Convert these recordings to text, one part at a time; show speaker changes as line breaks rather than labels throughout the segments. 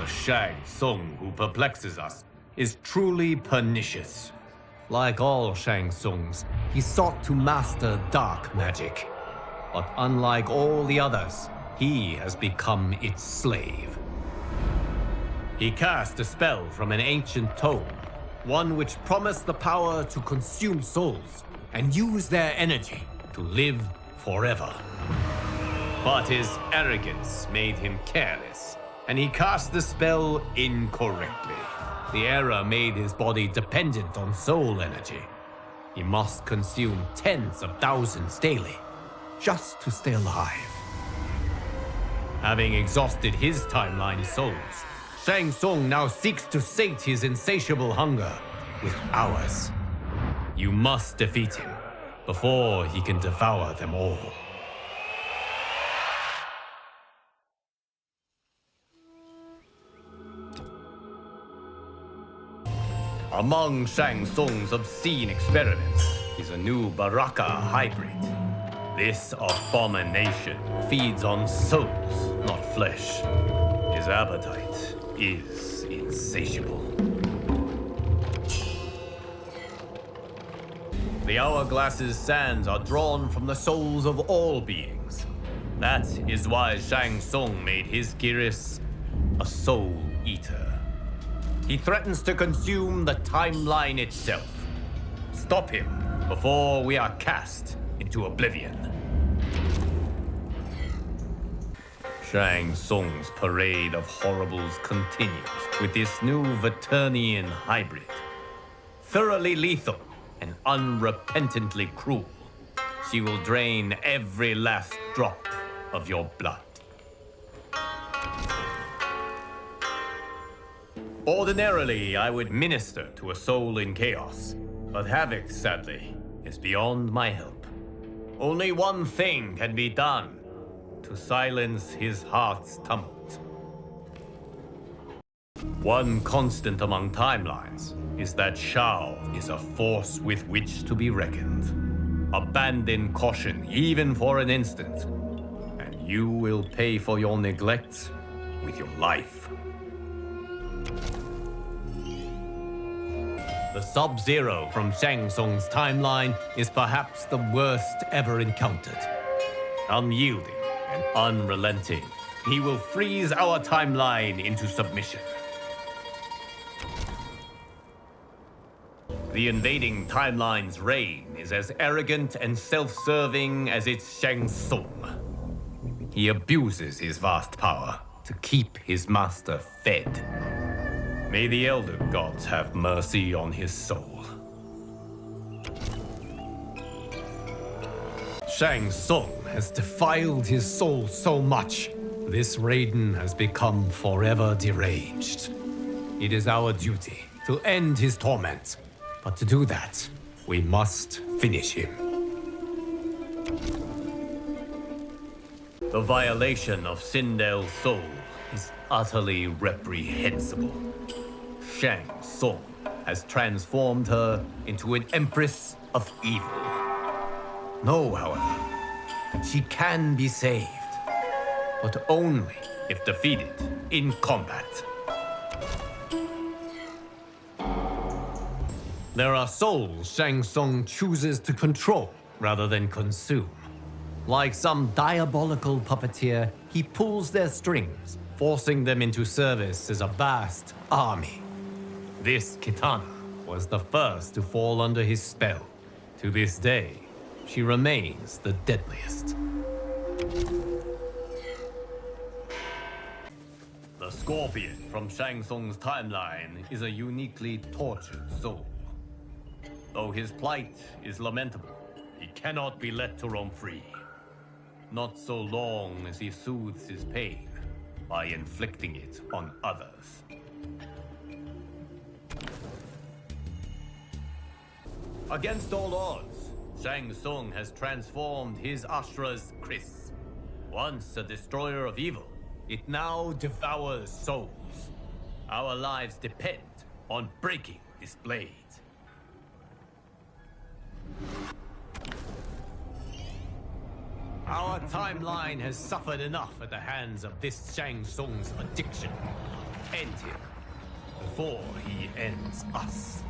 Shang Tsung who perplexes us is truly pernicious. Like all Shang Tsungs, he sought to master dark magic. But unlike all the others, he has become its slave. He cast a spell from an ancient tome, one which promised the power to consume souls and use their energy to live forever. But his arrogance made him careless, and he cast the spell incorrectly. The error made his body dependent on soul energy. He must consume tens of thousands daily, just to stay alive. Having exhausted his timeline's souls, Shang Tsung now seeks to sate his insatiable hunger with ours. You must defeat him before he can devour them all. Among Shang Tsung's obscene experiments is a new Baraka hybrid. This abomination feeds on souls, not flesh. His appetite is insatiable. The hourglass's sands are drawn from the souls of all beings. That is why Shang Tsung made his Geras a soul eater. He threatens to consume the timeline itself. Stop him before we are cast into oblivion. Shang Tsung's parade of horribles continues with this new Vaternian hybrid. Thoroughly lethal and unrepentantly cruel, she will drain every last drop of your blood. Ordinarily, I would minister to a soul in chaos, but Havoc, sadly, is beyond my help. Only one thing can be done to silence his heart's tumult. One constant among timelines is that Shao is a force with which to be reckoned. Abandon caution even for an instant, and you will pay for your neglect with your life. The Sub-Zero from Shang Tsung's timeline is perhaps the worst ever encountered. Unyielding and unrelenting, he will freeze our timeline into submission. The invading timeline's reign is as arrogant and self-serving as its Shang Tsung. He abuses his vast power to keep his master fed. May the Elder Gods have mercy on his soul. Shang Tsung has defiled his soul so much, this Raiden has become forever deranged. It is our duty to end his torment, but to do that, we must finish him. The violation of Sindel's soul is utterly reprehensible. Shang Tsung has transformed her into an empress of evil. Know, however, that she can be saved, but only if defeated in combat. There are souls Shang Tsung chooses to control rather than consume. Like some diabolical puppeteer, he pulls their strings, forcing them into service as a vast army. This Kitana was the first to fall under his spell. To this day, she remains the deadliest. The Scorpion from Shang Tsung's timeline is a uniquely tortured soul. Though his plight is lamentable, he cannot be let to roam free. Not so long as he soothes his pain by inflicting it on others. Against all odds, Shang Tsung has transformed his Ashra's Chris. Once a destroyer of evil, it now devours souls. Our lives depend on breaking this blade. Our timeline has suffered enough at the hands of this Shang Tsung's addiction. end him before he ends us.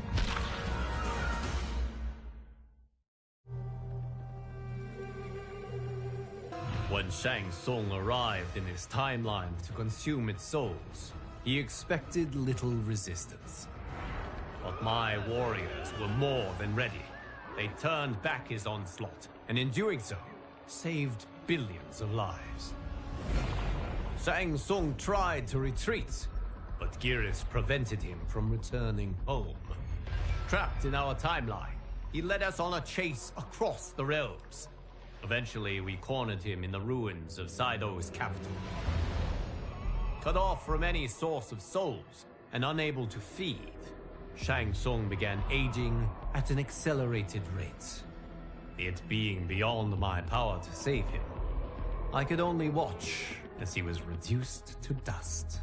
When Shang Tsung arrived in his timeline to consume its souls, he expected little resistance. But my warriors were more than ready. They turned back his onslaught, and in doing so, saved billions of lives. Shang Tsung tried to retreat, but Geras prevented him from returning home. Trapped in our timeline, he led us on a chase across the realms. Eventually, we cornered him in the ruins of Saido's capital. Cut off from any source of souls and unable to feed, Shang Tsung began aging at an accelerated rate. It being beyond my power to save him, I could only watch as he was reduced to dust.